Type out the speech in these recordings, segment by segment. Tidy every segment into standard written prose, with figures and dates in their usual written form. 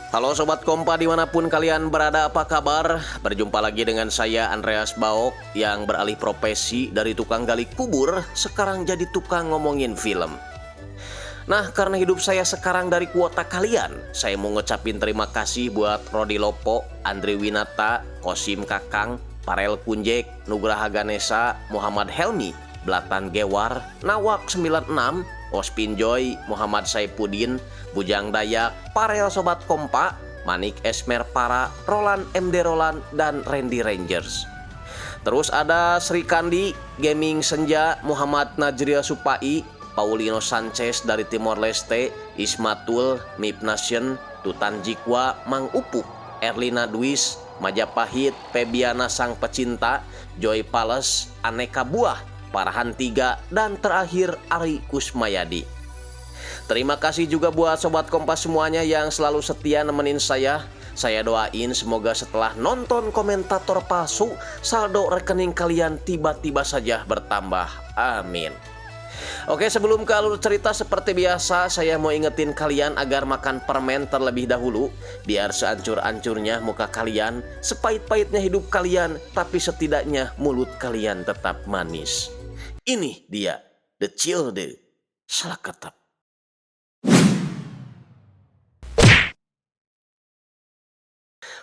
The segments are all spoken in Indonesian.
Halo Sobat Kompa dimanapun kalian berada, apa kabar? Berjumpa lagi dengan saya Andreas Baok yang beralih profesi dari tukang gali kubur sekarang jadi tukang ngomongin film. Nah, karena hidup saya sekarang dari kuota kalian, saya mau ngucapin terima kasih buat Rodi Lopo, Andri Winata, Kosim Kakang, Parel Kunjek, Nugraha Ganesa, Muhammad Helmi, Blatan Gewar, Nawak 96, Ospin Joy, Muhammad Saipudin, Bujang Dayak, Parel Sobat Kompa, Manik Esmer Para, Roland MD Roland, dan Randy Rangers. Terus ada Sri Kandi, Gaming Senja, Muhammad Najria Supai, Paulino Sanchez dari Timor Leste, Ismatul, Mip Nation, Tutan Jikwa, Mang Upuk, Erlina Dwis, Majapahit, Febiana Sang Pecinta, Joy Pales, Aneka Buah, Parahan 3, dan terakhir Ari Kusmayadi. Terima kasih juga buat Sobat Kompas semuanya yang selalu setia nemenin saya. Saya doain semoga setelah nonton komentator palsu, saldo rekening kalian tiba-tiba saja bertambah. Amin. Oke, sebelum ke alur cerita seperti biasa, saya mau ingetin kalian agar makan permen terlebih dahulu, biar seancur-ancurnya muka kalian, sepahit-pahitnya hidup kalian, tapi setidaknya mulut kalian tetap manis. Ini dia, The Cilde Salakatap.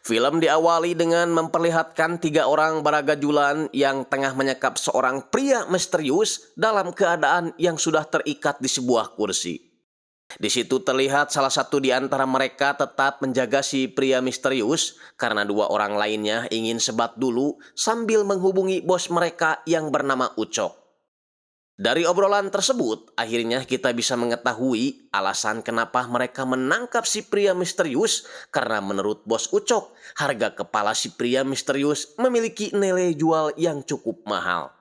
Film diawali dengan memperlihatkan 3 orang baragajulan yang tengah menyekap seorang pria misterius dalam keadaan yang sudah terikat di sebuah kursi. Di situ terlihat salah satu di antara mereka tetap menjaga si pria misterius karena 2 orang lainnya ingin sebat dulu sambil menghubungi bos mereka yang bernama Ucok. Dari obrolan tersebut, akhirnya kita bisa mengetahui alasan kenapa mereka menangkap si pria misterius karena menurut bos Ucok, harga kepala si pria misterius memiliki nilai jual yang cukup mahal.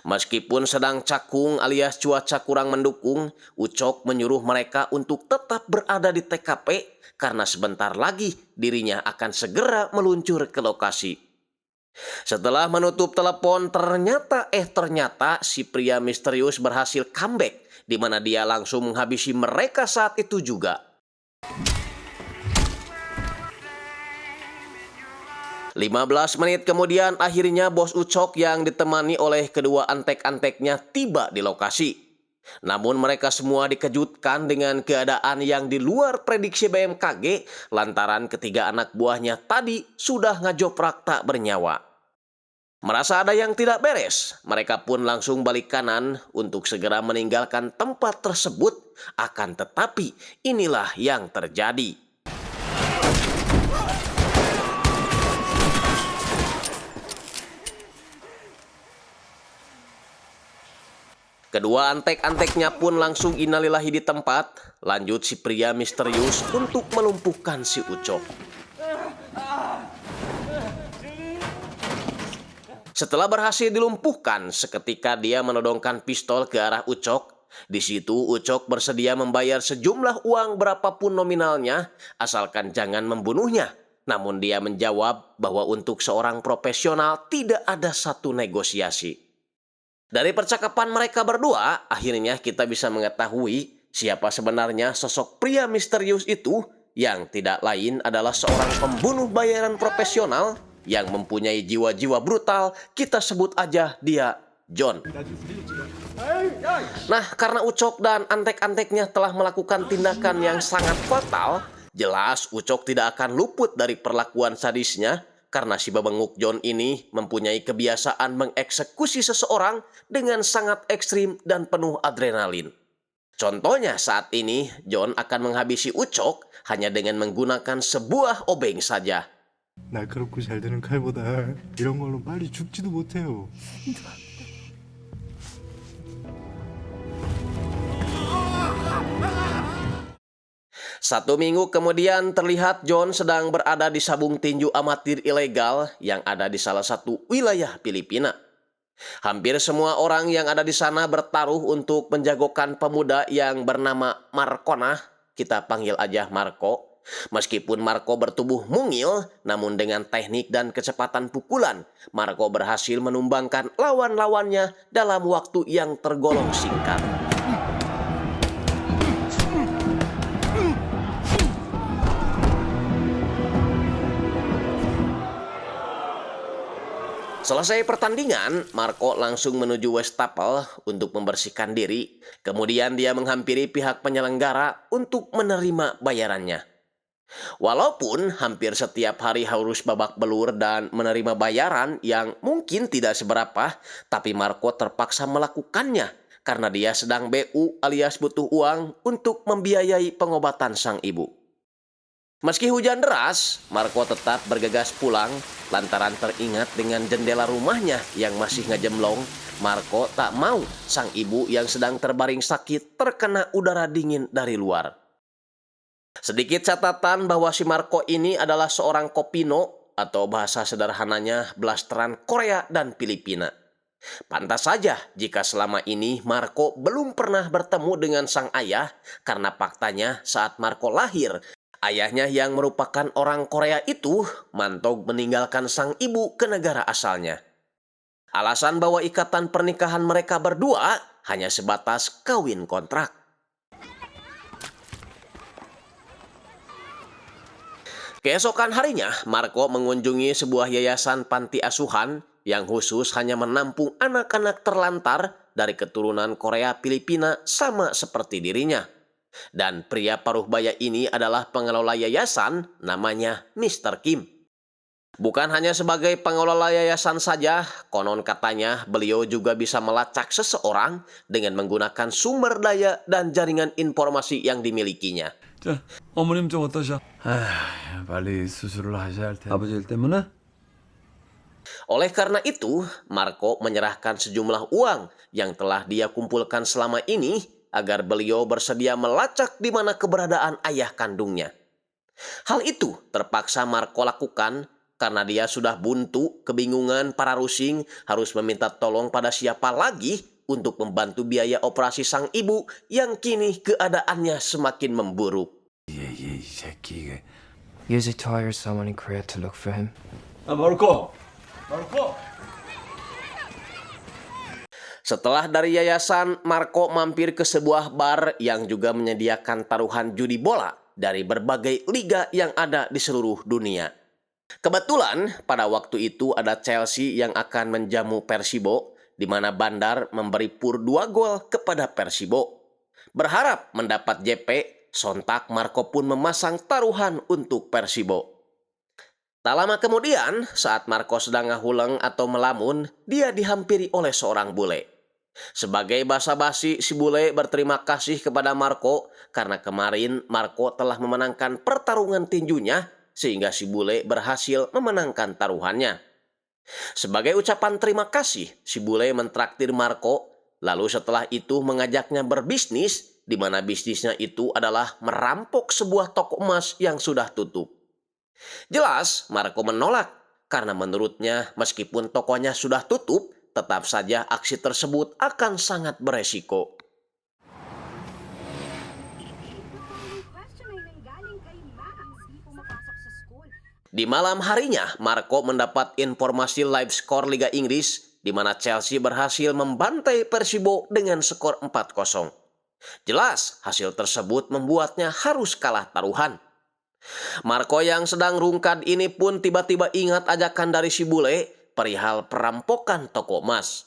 Meskipun sedang cakung alias cuaca kurang mendukung, Ucok menyuruh mereka untuk tetap berada di TKP karena sebentar lagi dirinya akan segera meluncur ke lokasi. Setelah menutup telepon, ternyata si pria misterius berhasil comeback, di mana dia langsung menghabisi mereka saat itu juga. 15 menit kemudian akhirnya bos Ucok yang ditemani oleh kedua antek-anteknya tiba di lokasi. Namun mereka semua dikejutkan dengan keadaan yang di luar prediksi BMKG lantaran ketiga anak buahnya tadi sudah ngajoprak tak bernyawa. Merasa ada yang tidak beres, mereka pun langsung balik kanan untuk segera meninggalkan tempat tersebut. Akan tetapi inilah yang terjadi. Kedua antek-anteknya pun langsung innalillahi di tempat. Lanjut si pria misterius untuk melumpuhkan si Ucok. Setelah berhasil dilumpuhkan, seketika dia menodongkan pistol ke arah Ucok. Di situ Ucok bersedia membayar sejumlah uang berapapun nominalnya, asalkan jangan membunuhnya. Namun dia menjawab bahwa untuk seorang profesional tidak ada satu negosiasi. Dari percakapan mereka berdua, akhirnya kita bisa mengetahui siapa sebenarnya sosok pria misterius itu yang tidak lain adalah seorang pembunuh bayaran profesional yang mempunyai jiwa-jiwa brutal. Kita sebut aja dia John. Nah, karena Ucok dan antek-anteknya telah melakukan tindakan yang sangat fatal, jelas Ucok tidak akan luput dari perlakuan sadisnya. Karena si babenguk John ini mempunyai kebiasaan mengeksekusi seseorang dengan sangat ekstrim dan penuh adrenalin. Contohnya saat ini, John akan menghabisi Ucok hanya dengan menggunakan sebuah obeng saja. 날카롭고 잘 되는 칼보다 이런 걸로 빨리 죽지도 못해요. 1 minggu kemudian terlihat John sedang berada di sabung tinju amatir ilegal yang ada di salah satu wilayah Filipina. Hampir semua orang yang ada di sana bertaruh untuk menjagokan pemuda yang bernama Marconah. Kita panggil aja Marco. Meskipun Marco bertubuh mungil, namun dengan teknik dan kecepatan pukulan, Marco berhasil menumbangkan lawan-lawannya dalam waktu yang tergolong singkat. Selesai pertandingan, Marco langsung menuju wastafel untuk membersihkan diri. Kemudian dia menghampiri pihak penyelenggara untuk menerima bayarannya. Walaupun hampir setiap hari harus babak belur dan menerima bayaran yang mungkin tidak seberapa, tapi Marco terpaksa melakukannya karena dia sedang BU alias butuh uang untuk membiayai pengobatan sang ibu. Meski hujan deras, Marco tetap bergegas pulang lantaran teringat dengan jendela rumahnya yang masih ngejemlong. Marco tak mau sang ibu yang sedang terbaring sakit terkena udara dingin dari luar. Sedikit catatan bahwa si Marco ini adalah seorang kopino atau bahasa sederhananya blasteran Korea dan Filipina. Pantas saja jika selama ini Marco belum pernah bertemu dengan sang ayah karena faktanya saat Marco lahir, ayahnya yang merupakan orang Korea itu mantog meninggalkan sang ibu ke negara asalnya. Alasan bahwa ikatan pernikahan mereka berdua hanya sebatas kawin kontrak. Keesokan harinya, Marco mengunjungi sebuah yayasan panti asuhan yang khusus hanya menampung anak-anak terlantar dari keturunan Korea Filipina sama seperti dirinya. Dan pria paruh baya ini adalah pengelola yayasan, namanya Mr. Kim. Bukan hanya sebagai pengelola yayasan saja, konon katanya beliau juga bisa melacak seseorang dengan menggunakan sumber daya dan jaringan informasi yang dimilikinya. 자, 어머님 좀 어떠셔? 빨리 수술을 하셔야 할 텐데. 아버지 일 때문에? Oleh karena itu, Marco menyerahkan sejumlah uang yang telah dia kumpulkan selama ini agar beliau bersedia melacak di mana keberadaan ayah kandungnya. Hal itu terpaksa Marco lakukan karena dia sudah buntu, kebingungan, para rusing, harus meminta tolong pada siapa lagi untuk membantu biaya operasi sang ibu yang kini keadaannya semakin memburuk. 이 새끼 이게. Use it to hire someone in Korea to look for him. 아, 마르코! 마르코! Setelah dari yayasan, Marco mampir ke sebuah bar yang juga menyediakan taruhan judi bola dari berbagai liga yang ada di seluruh dunia. Kebetulan pada waktu itu ada Chelsea yang akan menjamu Persibo, di mana Bandar memberi pur 2 gol kepada Persibo. Berharap mendapat JP, sontak Marco pun memasang taruhan untuk Persibo. Tak lama kemudian, saat Marco sedang ngahuleng atau melamun, dia dihampiri oleh seorang bule. Sebagai basa-basi, si bule berterima kasih kepada Marco karena kemarin Marco telah memenangkan pertarungan tinjunya sehingga si bule berhasil memenangkan taruhannya. Sebagai ucapan terima kasih, si bule mentraktir Marco, lalu setelah itu mengajaknya berbisnis, di mana bisnisnya itu adalah merampok sebuah toko emas yang sudah tutup. Jelas, Marco menolak karena menurutnya meskipun tokonya sudah tutup, tetap saja aksi tersebut akan sangat beresiko. Di malam harinya, Marco mendapat informasi live skor Liga Inggris, di mana Chelsea berhasil membantai Persibo dengan skor 4-0. Jelas, hasil tersebut membuatnya harus kalah taruhan. Marco yang sedang rungkad ini pun tiba-tiba ingat ajakan dari si bule perihal perampokan toko emas.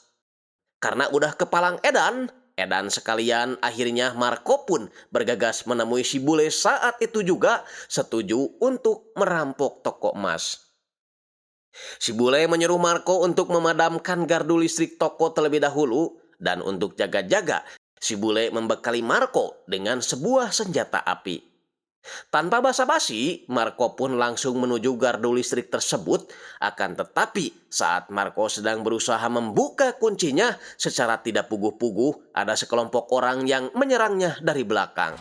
Karena udah kepalang edan sekalian akhirnya Marco pun bergegas menemui si bule saat itu juga setuju untuk merampok toko emas. Si bule menyuruh Marco untuk memadamkan gardu listrik toko terlebih dahulu dan untuk jaga-jaga, si bule membekali Marco dengan sebuah senjata api. Tanpa basa-basi, Marco pun langsung menuju gardu listrik tersebut. Akan tetapi, saat Marco sedang berusaha membuka kuncinya, secara tidak puguh-puguh, ada sekelompok orang yang menyerangnya dari belakang.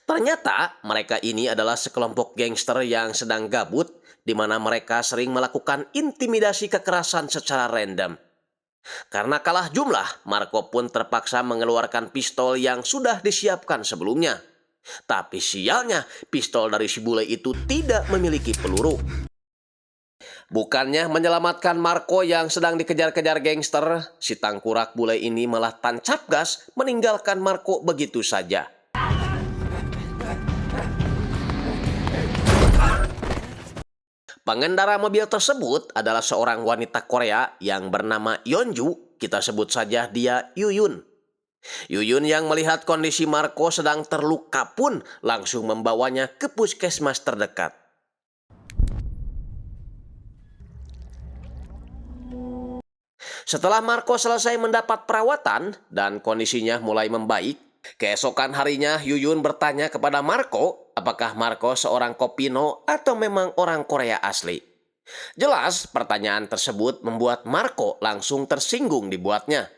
Ternyata, mereka ini adalah sekelompok gangster yang sedang gabut, di mana mereka sering melakukan intimidasi kekerasan secara random. Karena kalah jumlah, Marco pun terpaksa mengeluarkan pistol yang sudah disiapkan sebelumnya. Tapi sialnya, pistol dari si bule itu tidak memiliki peluru. Bukannya menyelamatkan Marco yang sedang dikejar-kejar gangster, si tangkurak bule ini malah tancap gas meninggalkan Marco begitu saja. Pengendara mobil tersebut adalah seorang wanita Korea yang bernama Yeonju, kita sebut saja dia Yuyun. Yuyun yang melihat kondisi Marco sedang terluka pun langsung membawanya ke puskesmas terdekat. Setelah Marco selesai mendapat perawatan dan kondisinya mulai membaik, keesokan harinya Yuyun bertanya kepada Marco apakah Marco seorang Kopino atau memang orang Korea asli. Jelas pertanyaan tersebut membuat Marco langsung tersinggung dibuatnya.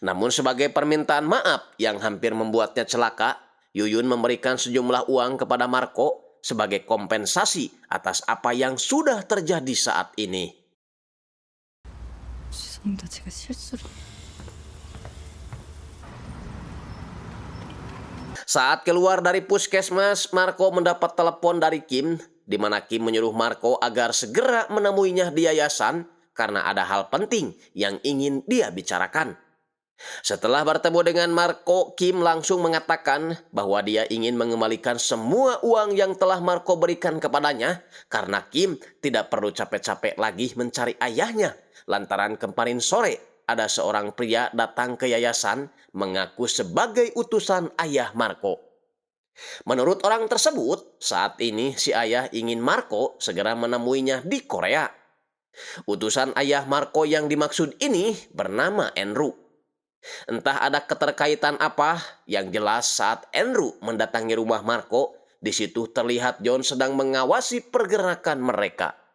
Namun sebagai permintaan maaf yang hampir membuatnya celaka, Yuyun memberikan sejumlah uang kepada Marco sebagai kompensasi atas apa yang sudah terjadi saat ini. 죄송합니다. 제가 실수로. Saat keluar dari puskesmas, Marco mendapat telepon dari Kim, di mana Kim menyuruh Marco agar segera menemuinya di yayasan karena ada hal penting yang ingin dia bicarakan. Setelah bertemu dengan Marco, Kim langsung mengatakan bahwa dia ingin mengembalikan semua uang yang telah Marco berikan kepadanya karena Kim tidak perlu capek-capek lagi mencari ayahnya. Lantaran kemarin sore ada seorang pria datang ke yayasan mengaku sebagai utusan ayah Marco. Menurut orang tersebut, saat ini si ayah ingin Marco segera menemuinya di Korea. Utusan ayah Marco yang dimaksud ini bernama Andrew. Entah ada keterkaitan apa, yang jelas saat Andrew mendatangi rumah Marco, di situ terlihat John sedang mengawasi pergerakan mereka.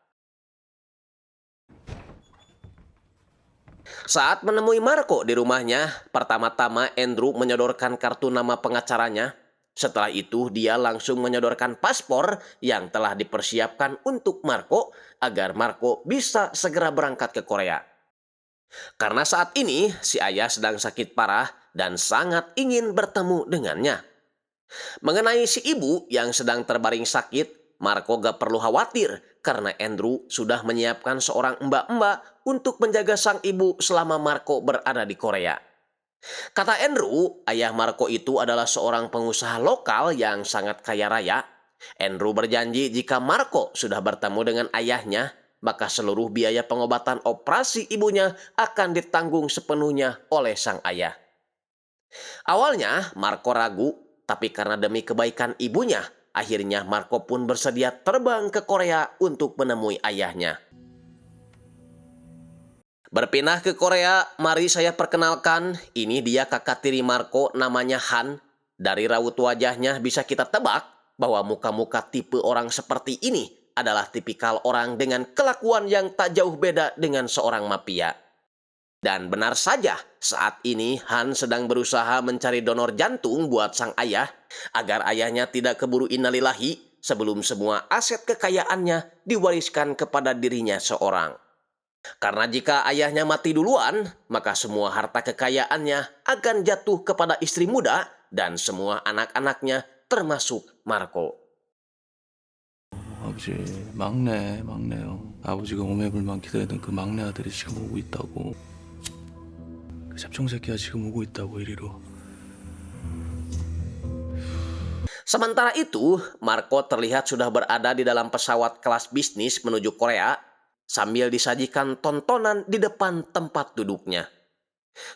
Saat menemui Marco di rumahnya, pertama-tama Andrew menyodorkan kartu nama pengacaranya. Setelah itu dia langsung menyodorkan paspor yang telah dipersiapkan untuk Marco agar Marco bisa segera berangkat ke Korea. Karena saat ini si ayah sedang sakit parah dan sangat ingin bertemu dengannya. Mengenai si ibu yang sedang terbaring sakit, Marco gak perlu khawatir karena Andrew sudah menyiapkan seorang mbak-mbak untuk menjaga sang ibu selama Marco berada di Korea. Kata Andrew, ayah Marco itu adalah seorang pengusaha lokal yang sangat kaya raya. Andrew berjanji jika Marco sudah bertemu dengan ayahnya, maka seluruh biaya pengobatan operasi ibunya akan ditanggung sepenuhnya oleh sang ayah. Awalnya Marco ragu, tapi karena demi kebaikan ibunya, akhirnya Marco pun bersedia terbang ke Korea untuk menemui ayahnya. Berpindah ke Korea, mari saya perkenalkan, ini dia kakak tiri Marco namanya Han. Dari raut wajahnya bisa kita tebak bahwa muka-muka tipe orang seperti ini adalah tipikal orang dengan kelakuan yang tak jauh beda dengan seorang mafia. Dan benar saja, saat ini Han sedang berusaha mencari donor jantung buat sang ayah, agar ayahnya tidak keburu innalillahi sebelum semua aset kekayaannya diwariskan kepada dirinya seorang. Karena jika ayahnya mati duluan, maka semua harta kekayaannya akan jatuh kepada istri muda dan semua anak-anaknya termasuk Marco. 아버지 막내요. 아버지가 오매불만 기다리던 그 막내 아들이 지금 오고 있다고. 그 잡종 새끼가 지금 오고 있다고 이리로. Sementara itu, Marco terlihat sudah berada di dalam pesawat kelas bisnis menuju Korea sambil disajikan tontonan di depan tempat duduknya.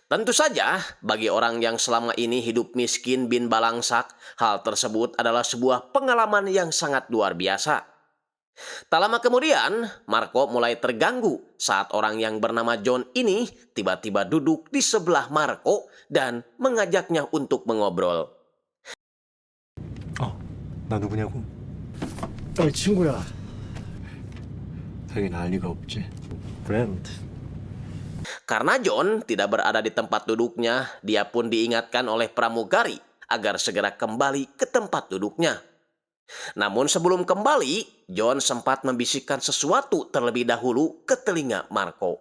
Tentu saja, bagi orang yang selama ini hidup miskin bin balangsak, hal tersebut adalah sebuah pengalaman yang sangat luar biasa. Tak lama kemudian, Marco mulai terganggu saat orang yang bernama John ini tiba-tiba duduk di sebelah Marco dan mengajaknya untuk mengobrol. 나 누구냐고? 친구야. 당연히 알 리가 없지. 브랜드. Karena John tidak berada di tempat duduknya, dia pun diingatkan oleh pramugari agar segera kembali ke tempat duduknya. Namun sebelum kembali, John sempat membisikkan sesuatu terlebih dahulu ke telinga Marco.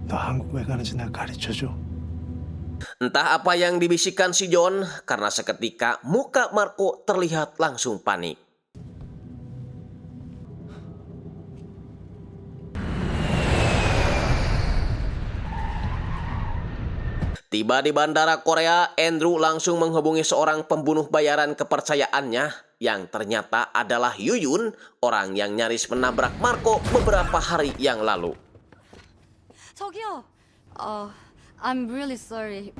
너 한국 왜 가는지 나 가르쳐줘. Entah apa yang dibisikkan si John, karena seketika muka Marco terlihat langsung panik. Tiba di bandara Korea, Andrew langsung menghubungi seorang pembunuh bayaran kepercayaannya yang ternyata adalah Yuyun, orang yang nyaris menabrak Marco beberapa hari yang lalu. 저기요. I'm really sorry.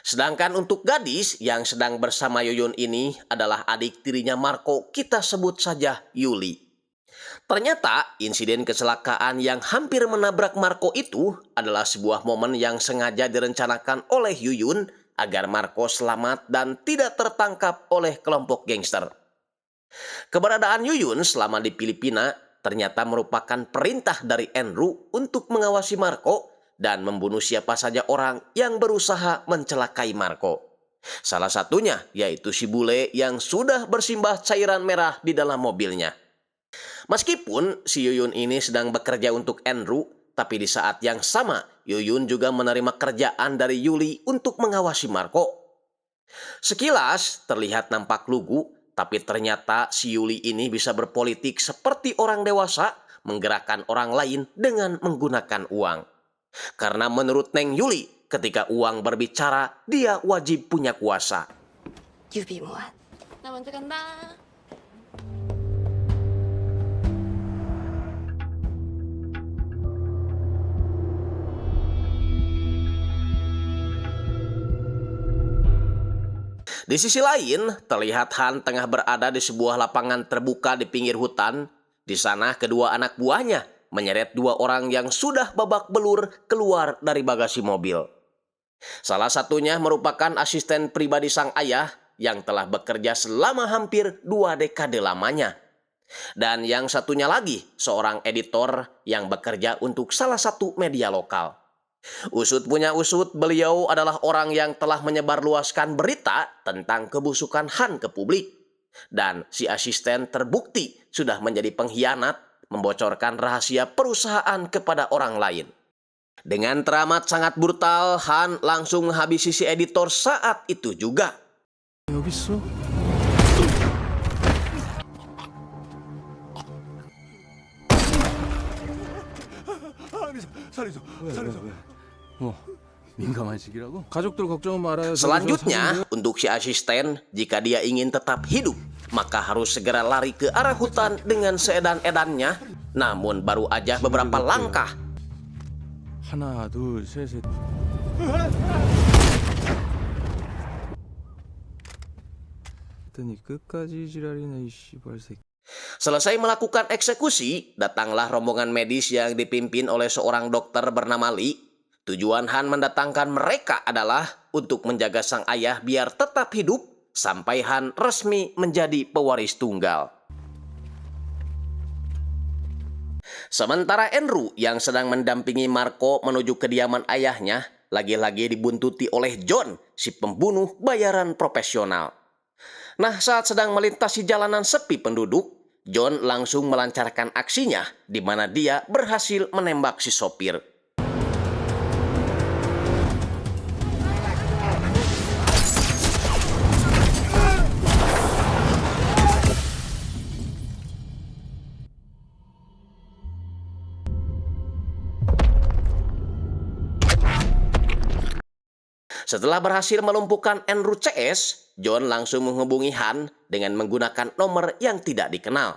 Sedangkan untuk gadis yang sedang bersama Yuyun ini adalah adik tirinya Marco, kita sebut saja Yuli. Ternyata insiden kecelakaan yang hampir menabrak Marco itu adalah sebuah momen yang sengaja direncanakan oleh Yuyun agar Marco selamat dan tidak tertangkap oleh kelompok gangster. Keberadaan Yuyun selama di Filipina ternyata merupakan perintah dari Andrew untuk mengawasi Marco dan membunuh siapa saja orang yang berusaha mencelakai Marco. Salah satunya yaitu si bule yang sudah bersimbah cairan merah di dalam mobilnya. Meskipun si Yuyun ini sedang bekerja untuk Andrew, tapi di saat yang sama Yuyun juga menerima kerjaan dari Yuli untuk mengawasi Marco. Sekilas terlihat nampak lugu, tapi ternyata si Yuli ini bisa berpolitik seperti orang dewasa, menggerakkan orang lain dengan menggunakan uang. Karena menurut Neng Yuli, ketika uang berbicara, dia wajib punya kuasa. 유비무한. 나 먼저 간다. Di sisi lain, terlihat Han tengah berada di sebuah lapangan terbuka di pinggir hutan. Di sana kedua anak buahnya menyeret dua orang yang sudah babak belur keluar dari bagasi mobil. Salah satunya merupakan asisten pribadi sang ayah yang telah bekerja selama hampir 2 dekade lamanya. Dan yang satunya lagi seorang editor yang bekerja untuk salah satu media lokal. Usut punya usut, beliau adalah orang yang telah menyebarluaskan berita tentang kebusukan Han ke publik. Dan si asisten terbukti sudah menjadi pengkhianat, membocorkan rahasia perusahaan kepada orang lain. Dengan teramat sangat brutal, Han langsung menghabisi si editor saat itu juga. 여기 있어? 민감한 시기라고? 가족들 걱정은 말아요. Selanjutnya, untuk si asisten, jika dia ingin tetap hidup, maka harus segera lari ke arah hutan dengan seedan-edannya. Namun baru aja beberapa langkah, 하나, 둘, 셋. 끝까지 지랄이네 이 씨발 새끼. selesai melakukan eksekusi, datanglah rombongan medis yang dipimpin oleh seorang dokter bernama Lee. Tujuan Han mendatangkan mereka adalah untuk menjaga sang ayah biar tetap hidup sampai Han resmi menjadi pewaris tunggal. Sementara Andrew yang sedang mendampingi Marco menuju kediaman ayahnya, lagi-lagi dibuntuti oleh John, si pembunuh bayaran profesional. Nah, saat sedang melintasi jalanan sepi penduduk, John langsung melancarkan aksinya, di mana dia berhasil menembak si sopir. Setelah berhasil melumpuhkan Andrew CS, John langsung menghubungi Han dengan menggunakan nomor yang tidak dikenal.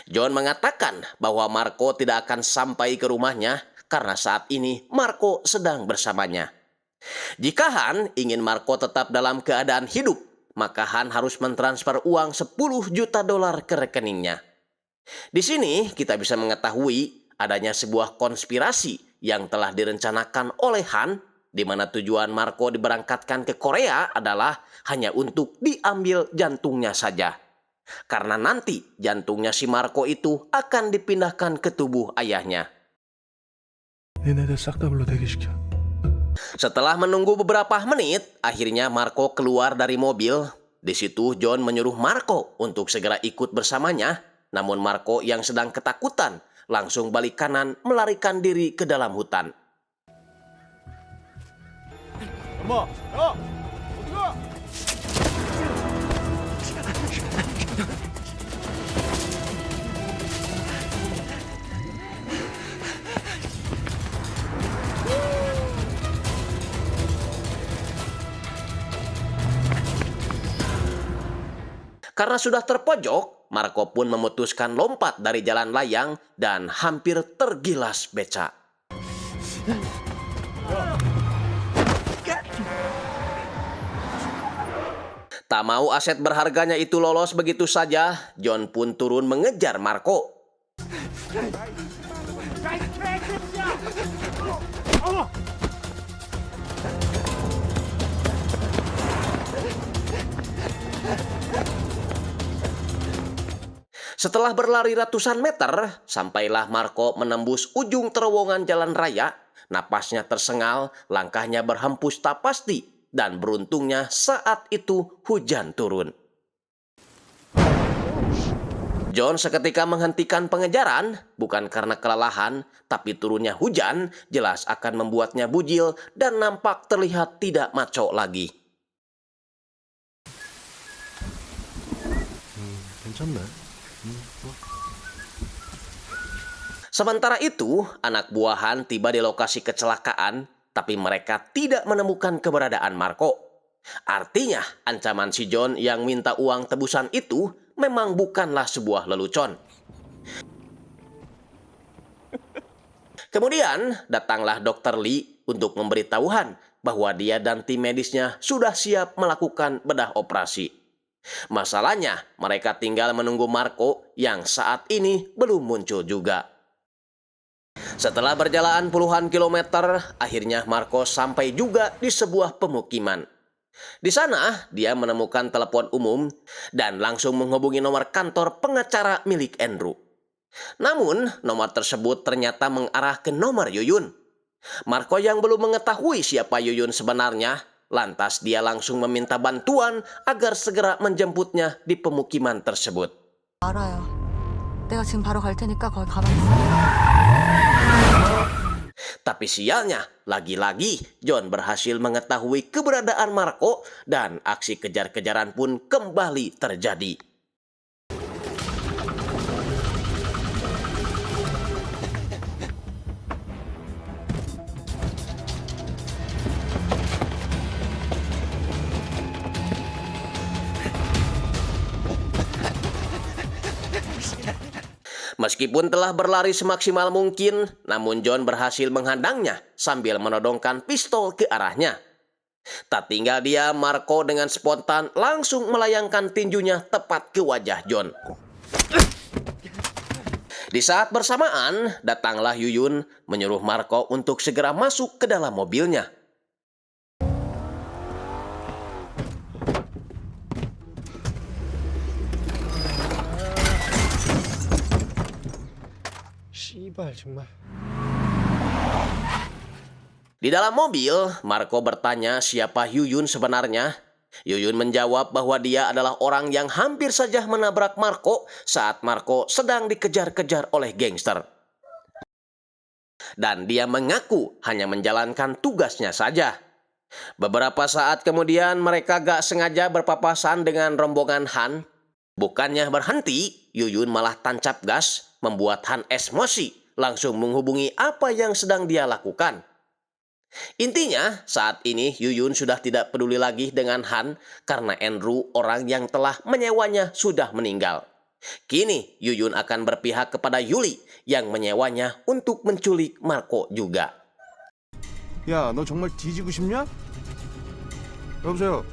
John mengatakan bahwa Marco tidak akan sampai ke rumahnya karena saat ini Marco sedang bersamanya. Jika Han ingin Marco tetap dalam keadaan hidup, maka Han harus mentransfer uang $10 juta ke rekeningnya. Di sini kita bisa mengetahui adanya sebuah konspirasi yang telah direncanakan oleh Han, di mana tujuan Marco diberangkatkan ke Korea adalah hanya untuk diambil jantungnya saja. Karena nanti jantungnya si Marco itu akan dipindahkan ke tubuh ayahnya. 니네들 싹 다 불러 대기시켜. Setelah menunggu beberapa menit, akhirnya Marco keluar dari mobil. Di situ John menyuruh Marco untuk segera ikut bersamanya. Namun Marco yang sedang ketakutan langsung balik kanan melarikan diri ke dalam hutan. 엄마, 야, 어디가? Karena sudah terpojok, Marco pun memutuskan lompat dari jalan layang dan hampir tergilas beca. Tak mau aset berharganya itu lolos begitu saja, John pun turun mengejar Marco. Setelah berlari ratusan meter, sampailah Marco menembus ujung terowongan jalan raya. Napasnya tersengal, langkahnya berhempus tak pasti, dan beruntungnya saat itu hujan turun. John seketika menghentikan pengejaran, bukan karena kelelahan, tapi turunnya hujan jelas akan membuatnya bujil dan nampak terlihat tidak maco lagi. 괜찮네. Sementara itu, anak buahan tiba di lokasi kecelakaan, tapi mereka tidak menemukan keberadaan Marco. Artinya, ancaman si John yang minta uang tebusan itu memang bukanlah sebuah lelucon. Kemudian, datanglah Dr. Lee untuk memberitahuan bahwa dia dan tim medisnya sudah siap melakukan bedah operasi. Masalahnya, mereka tinggal menunggu Marco yang saat ini belum muncul juga. Setelah berjalan puluhan kilometer, akhirnya Marco sampai juga di sebuah pemukiman. Di sana, dia menemukan telepon umum dan langsung menghubungi nomor kantor pengacara milik Andrew. Namun, nomor tersebut ternyata mengarah ke nomor Yuyun. Marco yang belum mengetahui siapa Yuyun sebenarnya, lantas dia langsung meminta bantuan agar segera menjemputnya di pemukiman tersebut. 알아요. 내가 지금 바로 갈 테니까 거기 가만히 있어. Tapi sialnya, lagi-lagi John berhasil mengetahui keberadaan Marco dan aksi kejar-kejaran pun kembali terjadi. Meskipun telah berlari semaksimal mungkin, namun John berhasil menghadangnya sambil menodongkan pistol ke arahnya. Tak tinggal dia, Marco dengan spontan langsung melayangkan tinjunya tepat ke wajah John. Di saat bersamaan, datanglah Yuyun menyuruh Marco untuk segera masuk ke dalam mobilnya. 씨발 정말. Di dalam mobil, Marco bertanya siapa Yuyun sebenarnya. Yuyun menjawab bahwa dia adalah orang yang hampir saja menabrak Marco saat Marco sedang dikejar-kejar oleh gangster. Dan dia mengaku hanya menjalankan tugasnya saja. Beberapa saat kemudian mereka gak sengaja berpapasan dengan rombongan Han. Bukannya berhenti, Yuyun malah tancap gas, membuat Han emosi, langsung menghubungi apa yang sedang dia lakukan. Intinya, saat ini Yuyun sudah tidak peduli lagi dengan Han karena Andrew, orang yang telah menyewanya, sudah meninggal. Kini, Yuyun akan berpihak kepada Yuli yang menyewanya untuk menculik Marco juga. 야, 너 정말 뒤지고 싶냐? 여보세요.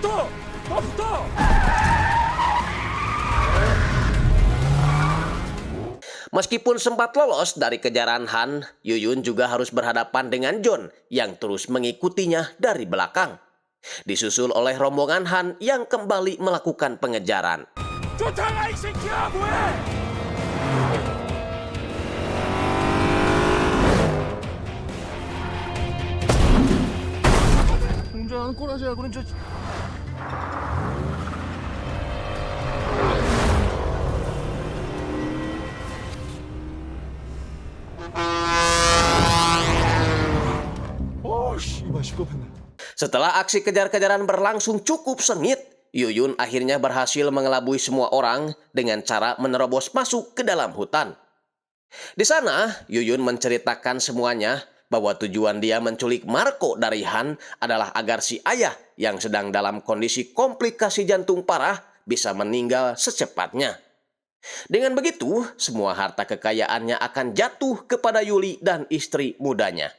붙어! 붙어! Meskipun sempat lolos dari kejaran Han, Yuyun juga harus berhadapan dengan John yang terus mengikutinya dari belakang. Disusul oleh rombongan Han yang kembali melakukan pengejaran. 쫓아가 이 새끼야! 뭐해? 운전 꼬라지야 그런 저 씨발 시끄럽네. Setelah aksi kejar-kejaran berlangsung cukup sengit, Yuyun akhirnya berhasil mengelabui semua orang dengan cara menerobos masuk ke dalam hutan. Di sana, Yuyun menceritakan semuanya bahwa tujuan dia menculik Marco dari Han adalah agar si ayah yang sedang dalam kondisi komplikasi jantung parah bisa meninggal secepatnya. Dengan begitu, semua harta kekayaannya akan jatuh kepada Yuli dan istri mudanya.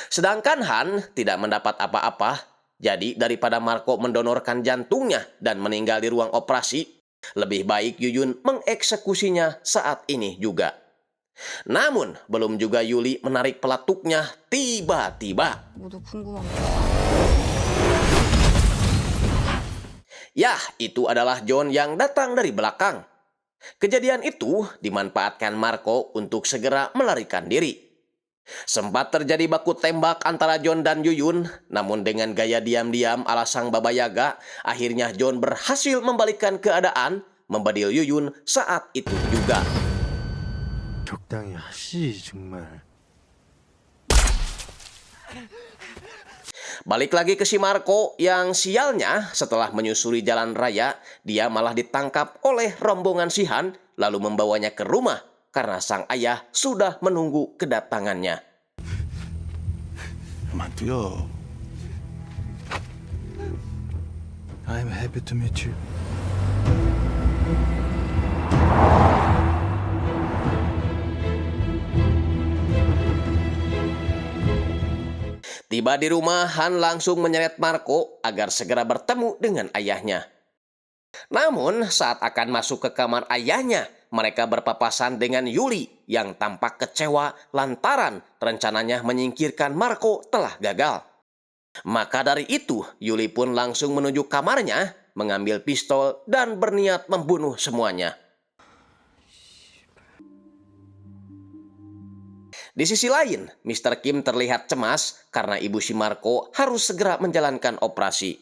Sedangkan Han tidak mendapat apa-apa, jadi daripada Marco mendonorkan jantungnya dan meninggal di ruang operasi, lebih baik Yuyun mengeksekusinya saat ini juga. Namun, belum juga Yuli menarik pelatuknya, tiba-tiba 모두 궁금한 거. yah, itu adalah John yang datang dari belakang. Kejadian itu dimanfaatkan Marco untuk segera melarikan diri. Sempat terjadi baku tembak antara John dan Yuyun, namun dengan gaya diam-diam ala sang Baba Yaga, akhirnya John berhasil membalikkan keadaan, membadil Yuyun saat itu juga. 적당히 하시 정말. Balik lagi ke si Marco yang sialnya setelah menyusuri jalan raya, dia malah ditangkap oleh rombongan si Han lalu membawanya ke rumah karena sang ayah sudah menunggu kedatangannya. 그만 뛰어. I'm happy to meet you. Tiba di rumah, Han langsung menyeret Marco agar segera bertemu dengan ayahnya. Namun, saat akan masuk ke kamar ayahnya, mereka berpapasan dengan Yuli yang tampak kecewa lantaran rencananya menyingkirkan Marco telah gagal. Maka dari itu, Yuli pun langsung menuju kamarnya, mengambil pistol dan berniat membunuh semuanya. Di sisi lain, Mr. Kim terlihat cemas karena ibu si Marco harus segera menjalankan operasi.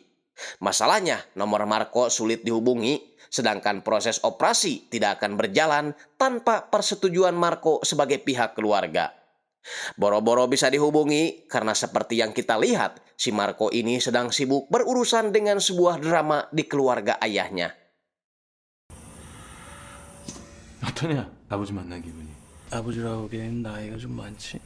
Masalahnya, nomor Marco sulit dihubungi, sedangkan proses operasi tidak akan berjalan tanpa persetujuan Marco sebagai pihak keluarga. Boro-boro bisa dihubungi karena seperti yang kita lihat, si Marco ini sedang sibuk berurusan dengan sebuah drama di keluarga ayahnya. 어떠냐? 아버지 만난 기분이. 아버지라고 하기엔 나이가 좀 많지.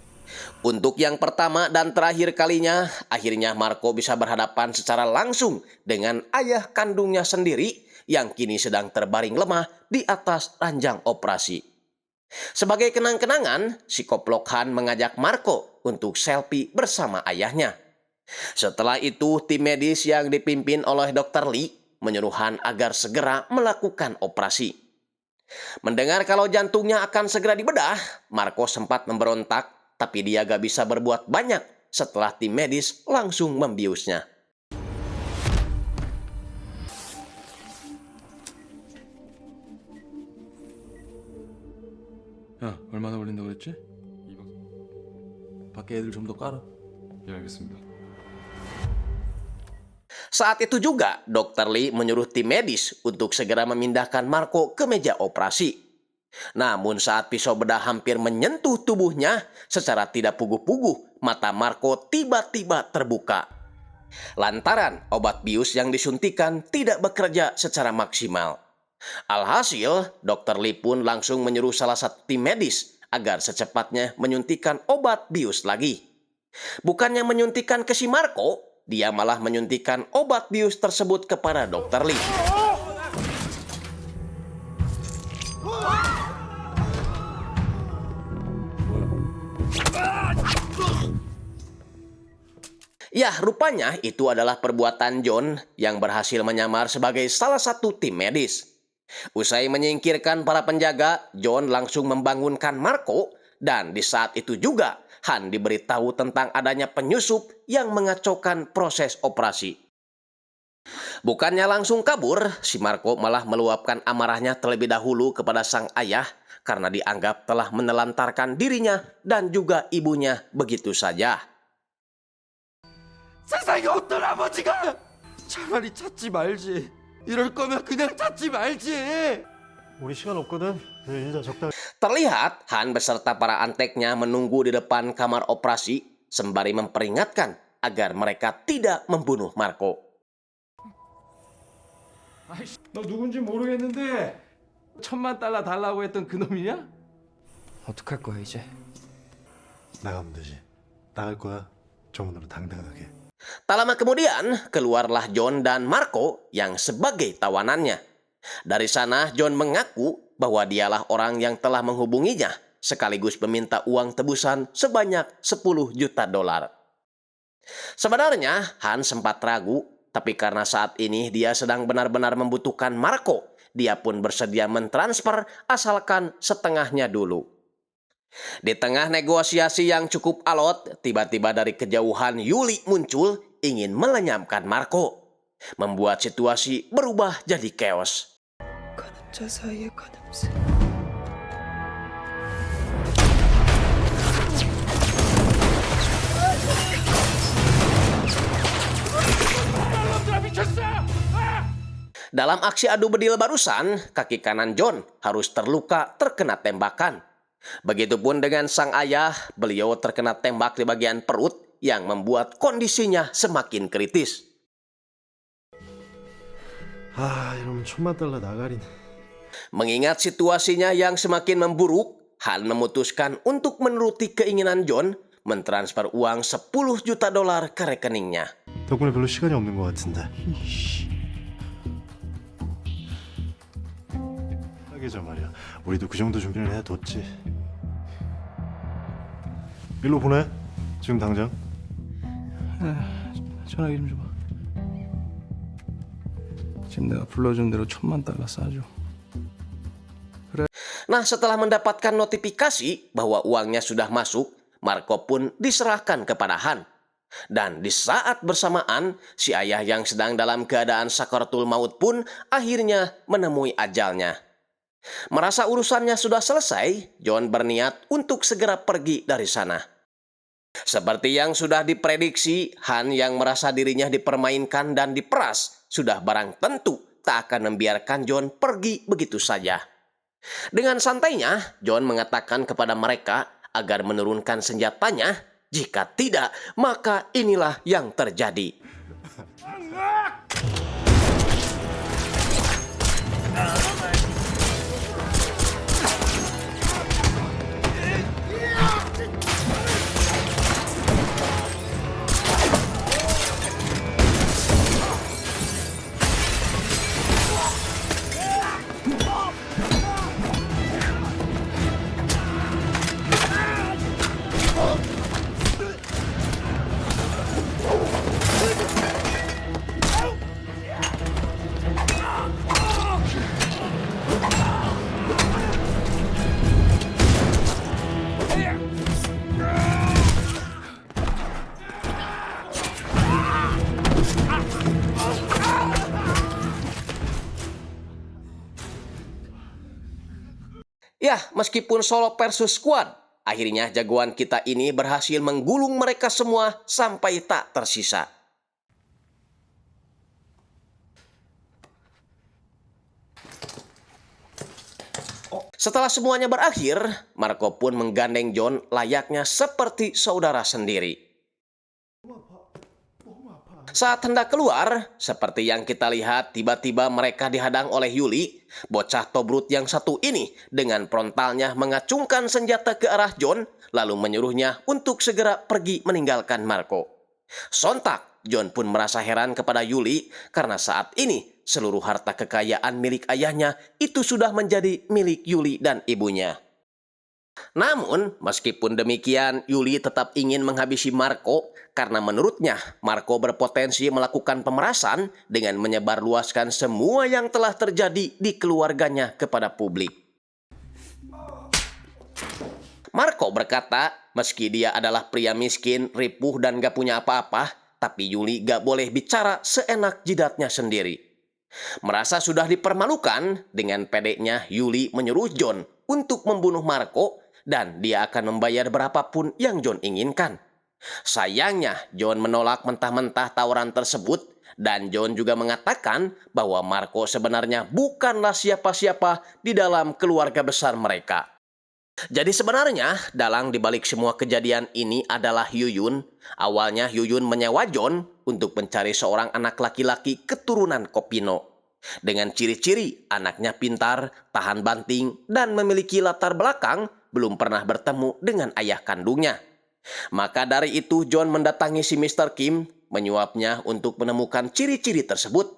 Untuk yang pertama dan terakhir kalinya, akhirnya Marco bisa berhadapan secara langsung dengan ayah kandungnya sendiri yang kini sedang terbaring lemah di atas ranjang operasi. Sebagai kenang-kenangan, si Koplok Han mengajak Marco untuk selfie bersama ayahnya. Setelah itu, tim medis yang dipimpin oleh Dr. Lee menyuruh Han agar segera melakukan operasi. Mendengar kalau jantungnya akan segera dibedah, Marco sempat memberontak, tapi dia gak bisa berbuat banyak setelah tim medis langsung membiusnya. 야, 얼마나 걸린다고 그랬지? 밖에 애들 좀 더 깔아. 예, 알겠습니다. Saat itu juga, Dr. Lee menyuruh tim medis untuk segera memindahkan Marco ke meja operasi. Namun saat pisau bedah hampir menyentuh tubuhnya, secara tidak puguh-puguh, mata Marco tiba-tiba terbuka. Lantaran obat bius yang disuntikan tidak bekerja secara maksimal. Alhasil, Dr. Lee pun langsung menyuruh salah satu tim medis agar secepatnya menyuntikan obat bius lagi. Bukannya menyuntikan ke si Marco, dia malah menyuntikan obat bius tersebut kepada Dr. Lee. Ya, rupanya itu adalah perbuatan John yang berhasil menyamar sebagai salah satu tim medis. Usai menyingkirkan para penjaga, John langsung membangunkan Marco, dan di saat itu juga Han diberitahu tentang adanya penyusup yang mengacaukan proses operasi. Bukannya langsung kabur, si Marco malah meluapkan amarahnya terlebih dahulu kepada sang ayah karena dianggap telah menelantarkan dirinya dan juga ibunya begitu saja. 세상에 어떤 아버지가 차라리 찾지 말지. 이럴 거면 그냥 찾지 말지. 우리 시간 없거든. 일단 적당히. Terlihat Han beserta para anteknya menunggu di depan kamar operasi sembari memperingatkan agar mereka tidak membunuh Marco. 아이씨, 너 누군지 모르겠는데 $1000만 달러 달라고 했던 그 놈이냐? 어떡할 거야 이제? 나가면 되지. 나갈 거야. 저 문으로 당당하게. Tak lama kemudian, keluarlah John dan Marco yang sebagai tawanannya. Dari sana, John mengaku bahwa dialah orang yang telah menghubunginya, sekaligus meminta uang tebusan sebanyak 10 juta dolar. Sebenarnya, Han sempat ragu, tapi karena saat ini dia sedang benar-benar membutuhkan Marco, dia pun bersedia mentransfer asalkan setengahnya dulu. Di tengah negosiasi yang cukup alot, tiba-tiba dari kejauhan Yuli muncul ingin melenyamkan Marco, membuat situasi berubah jadi chaos. 가늠자 사이의 가늠새. Dalam aksi adu bedil barusan, kaki kanan John harus terluka terkena tembakan. Begitupun dengan sang ayah, beliau terkena tembak di bagian perut yang membuat kondisinya semakin kritis. 아, 이러면 천만 달러 나가린. Mengingat situasinya yang semakin memburuk, Han memutuskan untuk menuruti keinginan John mentransfer uang 10 juta dolar ke rekeningnya. 덕분에 별로 시간이 없는 것 같은데. 하기자 말이야. 우리도 그 정도 준비를 해뒀지. 일로 보내. 지금 당장. 전화기 좀 줘봐. 지금 내가 불러준 대로 1000만 달러 싸줘. Nah, setelah mendapatkan notifikasi bahwa uangnya sudah masuk, Marco pun diserahkan kepada Han. Dan di saat bersamaan, si ayah yang sedang dalam keadaan sakaratul maut pun akhirnya menemui ajalnya. Merasa urusannya sudah selesai, John berniat untuk segera pergi dari sana. Seperti yang sudah diprediksi, Han yang merasa dirinya dipermainkan dan diperas sudah barang tentu tak akan membiarkan John pergi begitu saja. Dengan santainya, John mengatakan kepada mereka agar menurunkan senjatanya. Jika tidak, maka inilah yang terjadi. Ya, meskipun solo versus squad, akhirnya jagoan kita ini berhasil menggulung mereka semua sampai tak tersisa. Setelah semuanya berakhir, Marco pun menggandeng John layaknya seperti saudara sendiri. Saat hendak keluar, seperti yang kita lihat, tiba-tiba mereka dihadang oleh Yuli. Bocah Tobrut yang satu ini dengan frontalnya mengacungkan senjata ke arah John, lalu menyuruhnya untuk segera pergi meninggalkan Marco. Sontak, John pun merasa heran kepada Yuli karena saat ini seluruh harta kekayaan milik ayahnya itu sudah menjadi milik Yuli dan ibunya. Namun, meskipun demikian, Yuli tetap ingin menghabisi Marco karena menurutnya Marco berpotensi melakukan pemerasan dengan menyebarluaskan semua yang telah terjadi di keluarganya kepada publik. Marco berkata, meski dia adalah pria miskin, ripuh, dan gak punya apa-apa, tapi Yuli gak boleh bicara seenak jidatnya sendiri. Merasa sudah dipermalukan, dengan pedenya Yuli menyuruh John untuk membunuh Marco dan dia akan membayar berapapun yang John inginkan. Sayangnya, John menolak mentah-mentah tawaran tersebut dan John juga mengatakan bahwa Marco sebenarnya bukanlah siapa-siapa di dalam keluarga besar mereka. Jadi sebenarnya, dalang dibalik semua kejadian ini adalah Yuyun. Awalnya Yuyun menyewa John untuk mencari seorang anak laki-laki keturunan Kopino. Dengan ciri-ciri anaknya pintar, tahan banting, dan memiliki latar belakang belum pernah bertemu dengan ayah kandungnya. Maka dari itu John mendatangi si Mr. Kim, menyuapnya untuk menemukan ciri-ciri tersebut.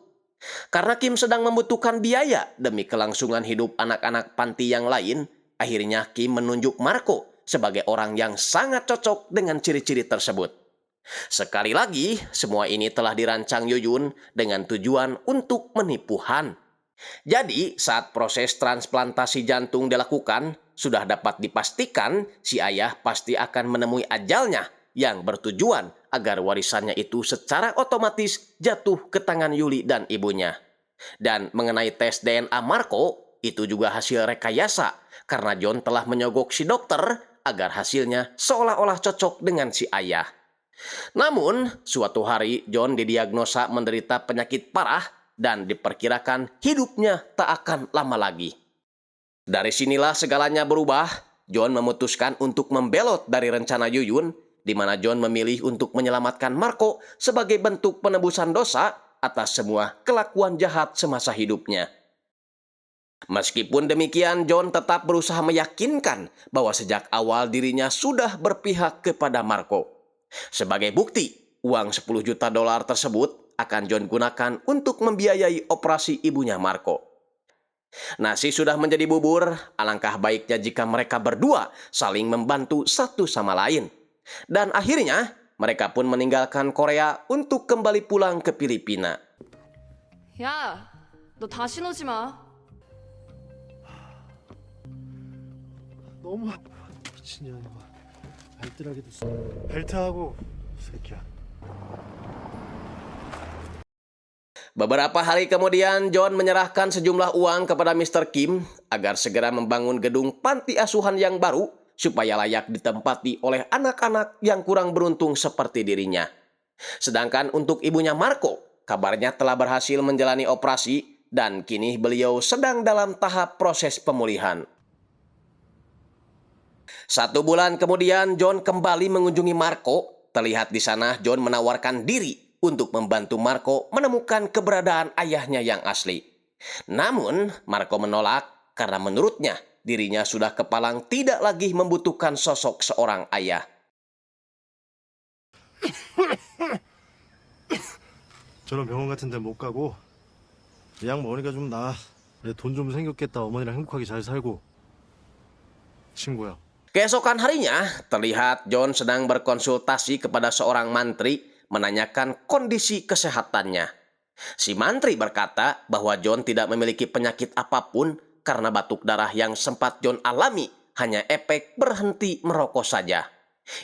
Karena Kim sedang membutuhkan biaya demi kelangsungan hidup anak-anak panti yang lain, akhirnya Kim menunjuk Marco sebagai orang yang sangat cocok dengan ciri-ciri tersebut. Sekali lagi, semua ini telah dirancang Yuyun dengan tujuan untuk menipu Han. Jadi, saat proses transplantasi jantung dilakukan, sudah dapat dipastikan si ayah pasti akan menemui ajalnya yang bertujuan agar warisannya itu secara otomatis jatuh ke tangan Yuli dan ibunya. Dan mengenai tes DNA Marco, itu juga hasil rekayasa karena John telah menyogok si dokter agar hasilnya seolah-olah cocok dengan si ayah. Namun, suatu hari John didiagnosa menderita penyakit parah dan diperkirakan hidupnya tak akan lama lagi. Dari sinilah segalanya berubah. John memutuskan untuk membelot dari rencana Yuyun, di mana John memilih untuk menyelamatkan Marco sebagai bentuk penebusan dosa atas semua kelakuan jahat semasa hidupnya. Meskipun demikian, John tetap berusaha meyakinkan bahwa sejak awal dirinya sudah berpihak kepada Marco. Sebagai bukti, uang $10 juta tersebut akan John gunakan untuk membiayai operasi ibunya Marco. Nasi sudah menjadi bubur, alangkah baiknya jika mereka berdua saling membantu satu sama lain. Dan akhirnya, mereka pun meninggalkan Korea untuk kembali pulang ke Filipina. 야, 너 다시 오지 마. 너무 미친년아. 알뜰하게도 벨트하고 새끼야. Beberapa hari kemudian, John menyerahkan sejumlah uang kepada Mr. Kim agar segera membangun gedung panti asuhan yang baru supaya layak ditempati oleh anak-anak yang kurang beruntung seperti dirinya. Sedangkan untuk ibunya Marco, kabarnya telah berhasil menjalani operasi dan kini beliau sedang dalam tahap proses pemulihan. 1 bulan kemudian, John kembali mengunjungi Marco. Terlihat di sana John menawarkan diri untuk membantu Marco menemukan keberadaan ayahnya yang asli. Namun, Marco menolak karena menurutnya dirinya sudah kepalang tidak lagi membutuhkan sosok seorang ayah. 저런 병원 같은 데 못 가고 약 먹으니까 좀 나아. 내 돈 좀 생겼겠다. 어머니랑 행복하게 잘 살고. 친구야. Keesokan harinya, terlihat John sedang berkonsultasi kepada seorang mantri menanyakan kondisi kesehatannya. Si mantri berkata bahwa John tidak memiliki penyakit apapun karena batuk darah yang sempat John alami hanya efek berhenti merokok saja.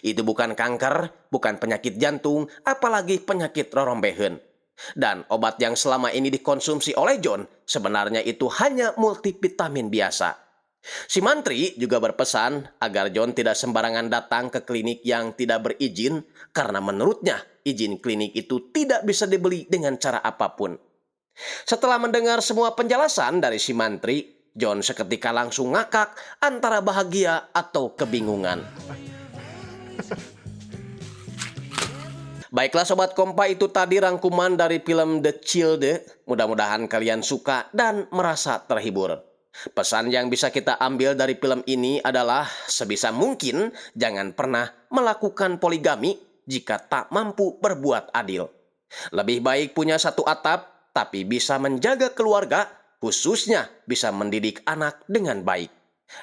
Itu bukan kanker, bukan penyakit jantung, apalagi penyakit rorombehen. Dan obat yang selama ini dikonsumsi oleh John sebenarnya itu hanya multivitamin biasa. Si mantri juga berpesan agar John tidak sembarangan datang ke klinik yang tidak berizin karena menurutnya izin klinik itu tidak bisa dibeli dengan cara apapun. Setelah mendengar semua penjelasan dari si mantri, John seketika langsung ngakak antara bahagia atau kebingungan. Baiklah Sobat Kompa, itu tadi rangkuman dari film The Child. Mudah-mudahan kalian suka dan merasa terhibur. Pesan yang bisa kita ambil dari film ini adalah sebisa mungkin jangan pernah melakukan poligami jika tak mampu berbuat adil. Lebih baik punya satu atap tapi bisa menjaga keluarga, khususnya bisa mendidik anak dengan baik.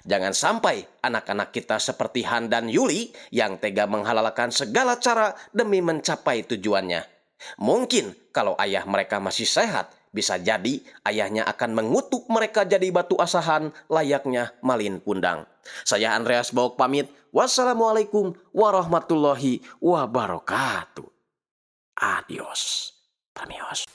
Jangan sampai anak-anak kita seperti Han dan Yuli yang tega menghalalkan segala cara demi mencapai tujuannya. Mungkin kalau ayah mereka masih sehat, bisa jadi ayahnya akan mengutuk mereka jadi batu asahan layaknya malin kundang. Saya Andreas Baok pamit. Wassalamualaikum warahmatullahi wabarakatuh. Adios. Pamios.